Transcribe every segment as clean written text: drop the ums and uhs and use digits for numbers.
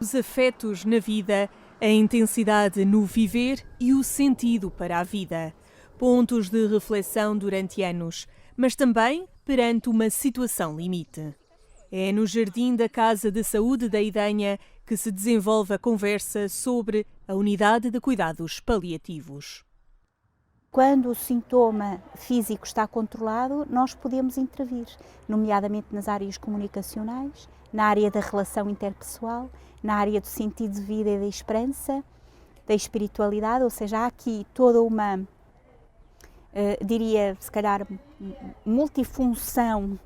Os afetos na vida, a intensidade no viver e o sentido para a vida. Pontos de reflexão durante anos, mas também perante uma situação limite. É no jardim da Casa de Saúde da Idenha que se desenvolve a conversa sobre a unidade de cuidados paliativos. Quando o sintoma físico está controlado, nós podemos intervir, nomeadamente nas áreas comunicacionais, na área da relação interpessoal, na área do sentido de vida e da esperança, da espiritualidade, ou seja, há aqui toda uma, diria, se calhar, multifunção,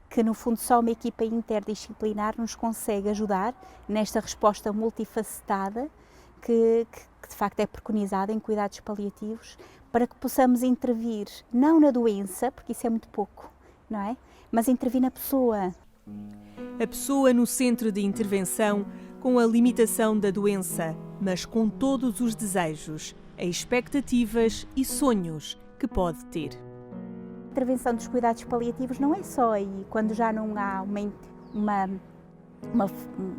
que no fundo só uma equipa interdisciplinar nos consegue ajudar nesta resposta multifacetada que de facto é preconizada em cuidados paliativos, para que possamos intervir não na doença, porque isso é muito pouco, não é? Mas intervir na pessoa. A pessoa no centro de intervenção, com a limitação da doença, mas com todos os desejos, expectativas e sonhos que pode ter. A intervenção dos cuidados paliativos não é só aí, quando já não há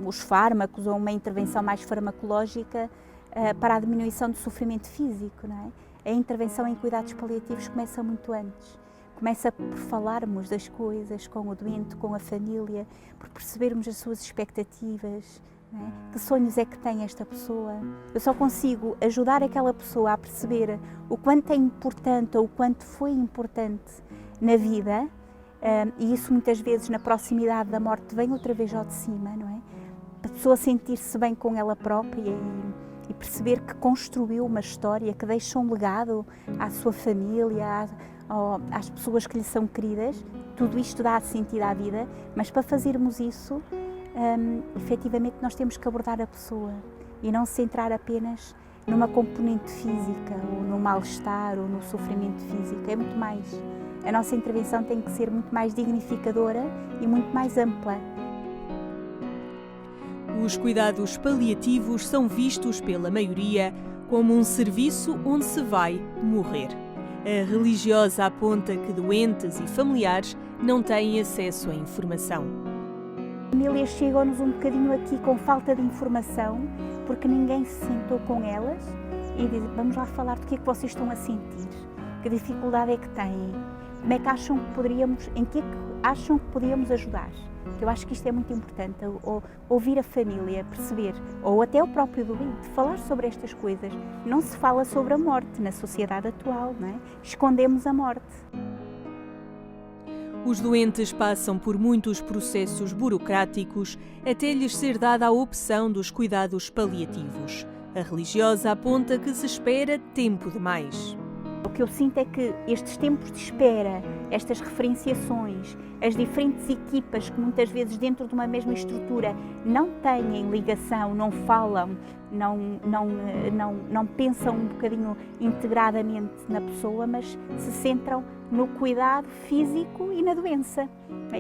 os fármacos ou uma intervenção mais farmacológica para a diminuição do sofrimento físico, não é? A intervenção em cuidados paliativos começa muito antes. Começa por falarmos das coisas com o doente, com a família, por percebermos as suas expectativas, não é? Que sonhos é que tem esta pessoa? Eu só consigo ajudar aquela pessoa a perceber o quanto é importante ou o quanto foi importante na vida, e isso muitas vezes na proximidade da morte vem outra vez ao de cima, não é? A pessoa sentir-se bem com ela própria e perceber que construiu uma história, que deixa um legado à sua família, às pessoas que lhe são queridas. Tudo isto dá sentido à vida, mas para fazermos isso, efetivamente nós temos que abordar a pessoa e não se centrar apenas numa componente física, ou no mal-estar, ou no sofrimento físico. É muito mais. A nossa intervenção tem que ser muito mais dignificadora e muito mais ampla. Os cuidados paliativos são vistos pela maioria como um serviço onde se vai morrer. A religiosa aponta que doentes e familiares não têm acesso à informação. As famílias chegam-nos um bocadinho aqui com falta de informação, porque ninguém se sentou com elas e diz: vamos lá falar do que é que vocês estão a sentir, que dificuldade é que têm, como é que acham que poderíamos, em que é que acham que podíamos ajudar. Eu acho que isto é muito importante, ouvir a família, perceber, ou até o próprio doente, falar sobre estas coisas. Não se fala sobre a morte na sociedade atual, não é? Escondemos a morte. Os doentes passam por muitos processos burocráticos até lhes ser dada a opção dos cuidados paliativos. A religiosa aponta que se espera tempo demais. O que eu sinto é que estes tempos de espera, estas referenciações, as diferentes equipas que muitas vezes dentro de uma mesma estrutura não têm ligação, não falam, não pensam um bocadinho integradamente na pessoa, mas se centram no cuidado físico e na doença.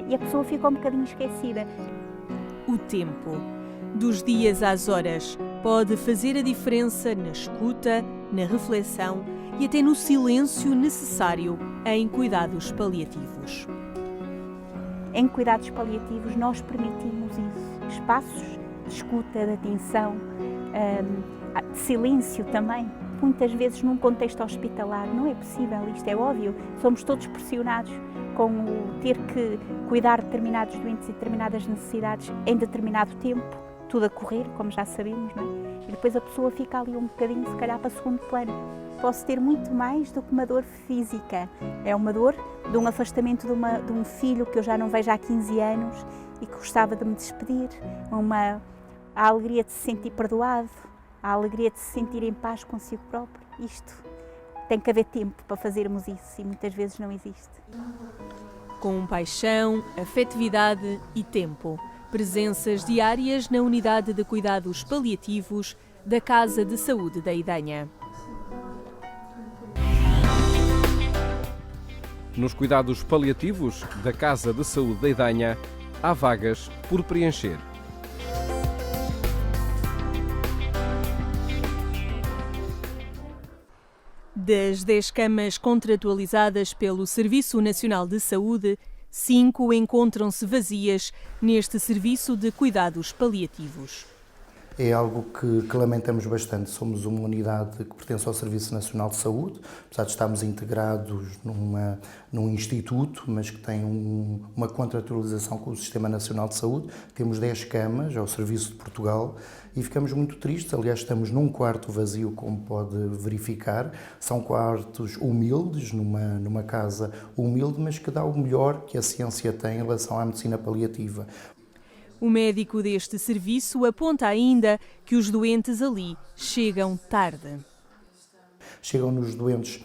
E a pessoa fica um bocadinho esquecida. O tempo, dos dias às horas, pode fazer a diferença na escuta, na reflexão e até no silêncio necessário em cuidados paliativos. Em cuidados paliativos nós permitimos isso, espaços de escuta, de atenção, de silêncio também. Muitas vezes num contexto hospitalar não é possível, isto é óbvio, somos todos pressionados com o ter que cuidar de determinados doentes e determinadas necessidades em determinado tempo, tudo a correr, como já sabemos, não é? E depois a pessoa fica ali um bocadinho, se calhar, para segundo plano. Posso ter muito mais do que uma dor física. É uma dor de um afastamento de um filho que eu já não vejo há 15 anos e que gostava de me despedir. A alegria de se sentir perdoado, a alegria de se sentir em paz consigo próprio. Isto tem que haver tempo para fazermos isso e muitas vezes não existe. Com paixão, afetividade e tempo. Presenças diárias na unidade de cuidados paliativos da Casa de Saúde da Idenha. Nos cuidados paliativos da Casa de Saúde da Idenha, há vagas por preencher. Das 10 camas contratualizadas pelo Serviço Nacional de Saúde, 5 encontram-se vazias neste serviço de cuidados paliativos. é algo que lamentamos bastante. Somos uma unidade que pertence ao Serviço Nacional de Saúde, apesar de estarmos integrados num instituto, mas que tem uma contratualização com o Sistema Nacional de Saúde. Temos 10 camas ao Serviço de Portugal e ficamos muito tristes. Aliás, estamos num quarto vazio, como pode verificar. São quartos humildes, numa casa humilde, mas que dá o melhor que a ciência tem em relação à medicina paliativa. O médico deste serviço aponta ainda que os doentes ali chegam tarde. Chegam-nos doentes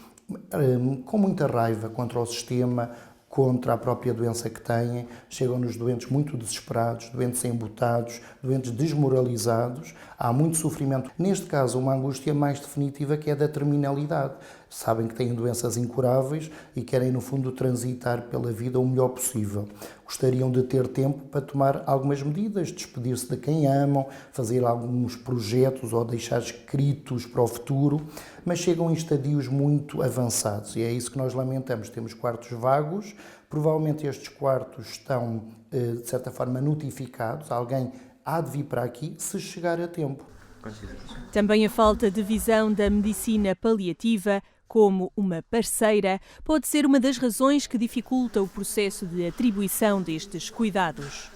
com muita raiva contra o sistema, contra a própria doença que têm, chegam-nos doentes muito desesperados, doentes embotados, doentes desmoralizados, há muito sofrimento. Neste caso, uma angústia mais definitiva, que é da terminalidade. Sabem que têm doenças incuráveis e querem, no fundo, transitar pela vida o melhor possível. Gostariam de ter tempo para tomar algumas medidas, despedir-se de quem amam, fazer alguns projetos ou deixar escritos para o futuro, mas chegam em estadios muito avançados e é isso que nós lamentamos. Temos quartos vagos, provavelmente estes quartos estão, de certa forma, notificados, alguém há de vir para aqui se chegar a tempo. Também a falta de visão da medicina paliativa como uma parceira pode ser uma das razões que dificulta o processo de atribuição destes cuidados.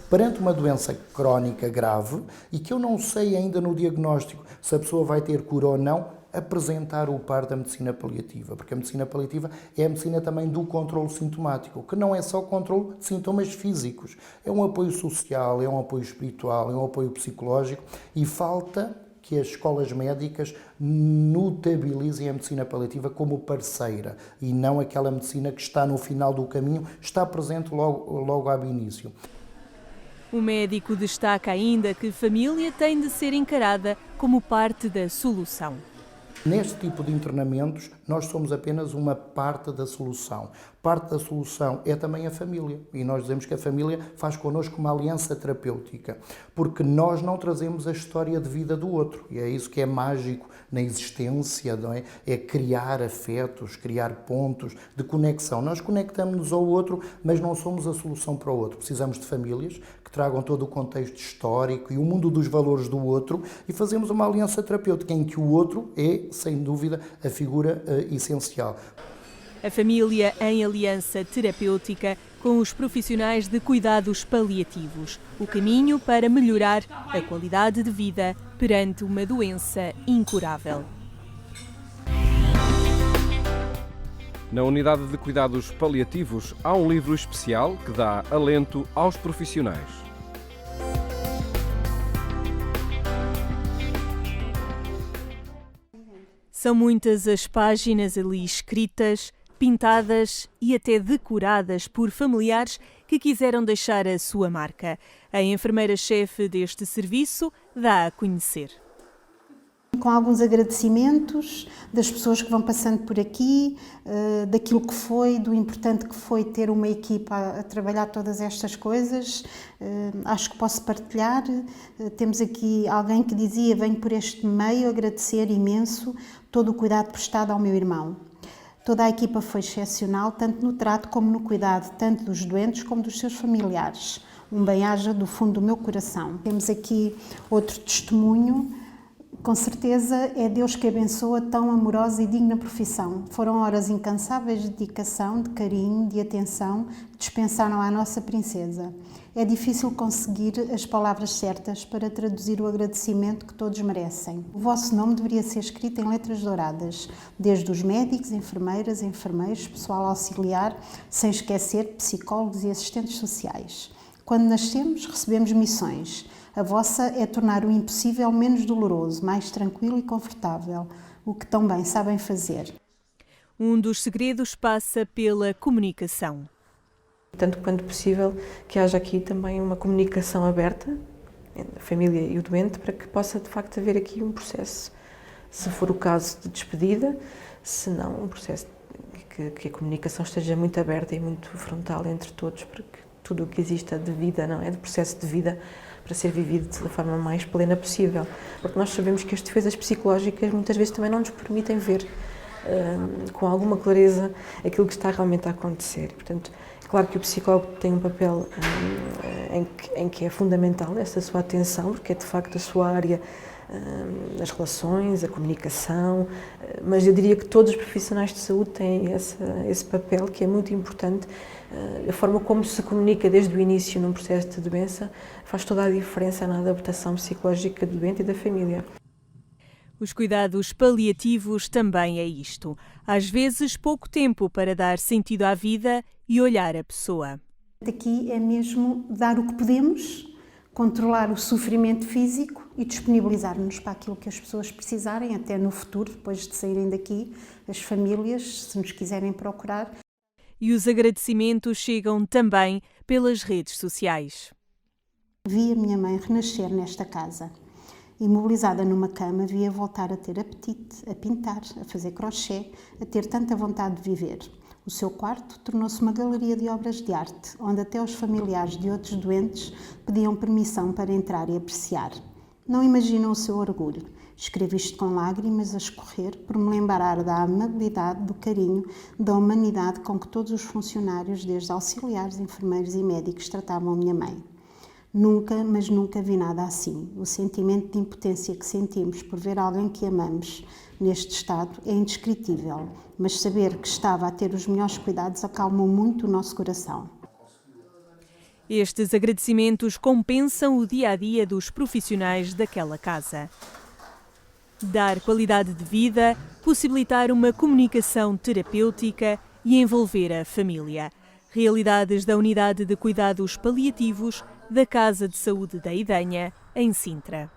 Perante uma doença crónica grave e que eu não sei ainda no diagnóstico se a pessoa vai ter cura ou não, apresentar o par da medicina paliativa, porque a medicina paliativa é a medicina também do controle sintomático, que não é só controle de sintomas físicos, é um apoio social, é um apoio espiritual, é um apoio psicológico e falta que as escolas médicas notabilizem a medicina paliativa como parceira e não aquela medicina que está no final do caminho, está presente logo ao início. O médico destaca ainda que a família tem de ser encarada como parte da solução. Neste tipo de internamentos, nós somos apenas uma parte da solução. Parte da solução é também a família. E nós dizemos que a família faz connosco uma aliança terapêutica, porque nós não trazemos a história de vida do outro. E é isso que é mágico na existência, não é? É criar afetos, criar pontos de conexão. Nós conectamos-nos ao outro, mas não somos a solução para o outro. Precisamos de famílias que tragam todo o contexto histórico e o mundo dos valores do outro e fazemos uma aliança terapêutica em que o outro é, sem dúvida, a figura essencial. A família em aliança terapêutica com os profissionais de cuidados paliativos. O caminho para melhorar a qualidade de vida perante uma doença incurável. Na unidade de cuidados paliativos há um livro especial que dá alento aos profissionais. São muitas as páginas ali escritas, pintadas e até decoradas por familiares que quiseram deixar a sua marca. A enfermeira-chefe deste serviço dá a conhecer. Com alguns agradecimentos das pessoas que vão passando por aqui, daquilo que foi, do importante que foi ter uma equipa a trabalhar todas estas coisas. Acho que posso partilhar. Temos aqui alguém que dizia: venho por este meio agradecer imenso todo o cuidado prestado ao meu irmão. Toda a equipa foi excepcional, tanto no trato como no cuidado, tanto dos doentes como dos seus familiares. Um bem-aja do fundo do meu coração. Temos aqui outro testemunho. Com certeza é Deus que abençoa tão amorosa e digna profissão. Foram horas incansáveis de dedicação, de carinho, de atenção que dispensaram à nossa princesa. É difícil conseguir as palavras certas para traduzir o agradecimento que todos merecem. O vosso nome deveria ser escrito em letras douradas, desde os médicos, enfermeiras, enfermeiros, pessoal auxiliar, sem esquecer psicólogos e assistentes sociais. Quando nascemos, recebemos missões. A vossa é tornar o impossível menos doloroso, mais tranquilo e confortável, o que tão bem sabem fazer. Um dos segredos passa pela comunicação. Tanto quanto possível que haja aqui também uma comunicação aberta entre a família e o doente para que possa de facto haver aqui um processo, se for o caso de despedida, se não um processo que a comunicação esteja muito aberta e muito frontal entre todos, para que tudo o que exista de vida, não é, de processo de vida, para ser vivido da forma mais plena possível. Porque nós sabemos que as defesas psicológicas muitas vezes também não nos permitem ver com alguma clareza aquilo que está realmente a acontecer. Portanto, Claro que o psicólogo tem um papel em que é fundamental essa sua atenção, porque é de facto a sua área, as relações, a comunicação, mas eu diria que todos os profissionais de saúde têm esse papel que é muito importante. A forma como se comunica desde o início num processo de doença faz toda a diferença na adaptação psicológica do doente e da família. Os cuidados paliativos também é isto. Às vezes, pouco tempo para dar sentido à vida e olhar a pessoa. Aqui é mesmo dar o que podemos, controlar o sofrimento físico e disponibilizar-nos para aquilo que as pessoas precisarem, até no futuro, depois de saírem daqui, as famílias, se nos quiserem procurar. E os agradecimentos chegam também pelas redes sociais. Vi a minha mãe renascer nesta casa. Imobilizada numa cama, via voltar a ter apetite, a pintar, a fazer crochê, a ter tanta vontade de viver. O seu quarto tornou-se uma galeria de obras de arte, onde até os familiares de outros doentes pediam permissão para entrar e apreciar. Não imaginam o seu orgulho. Escrevo isto com lágrimas a escorrer por me lembrar da amabilidade, do carinho, da humanidade com que todos os funcionários, desde auxiliares, enfermeiros e médicos, tratavam a minha mãe. Nunca, mas nunca vi nada assim. O sentimento de impotência que sentimos por ver alguém que amamos neste estado é indescritível, mas saber que estava a ter os melhores cuidados acalmou muito o nosso coração. Estes agradecimentos compensam o dia-a-dia dos profissionais daquela casa. Dar qualidade de vida, possibilitar uma comunicação terapêutica e envolver a família. Realidades da Unidade de Cuidados Paliativos da Casa de Saúde da Idenha, em Sintra.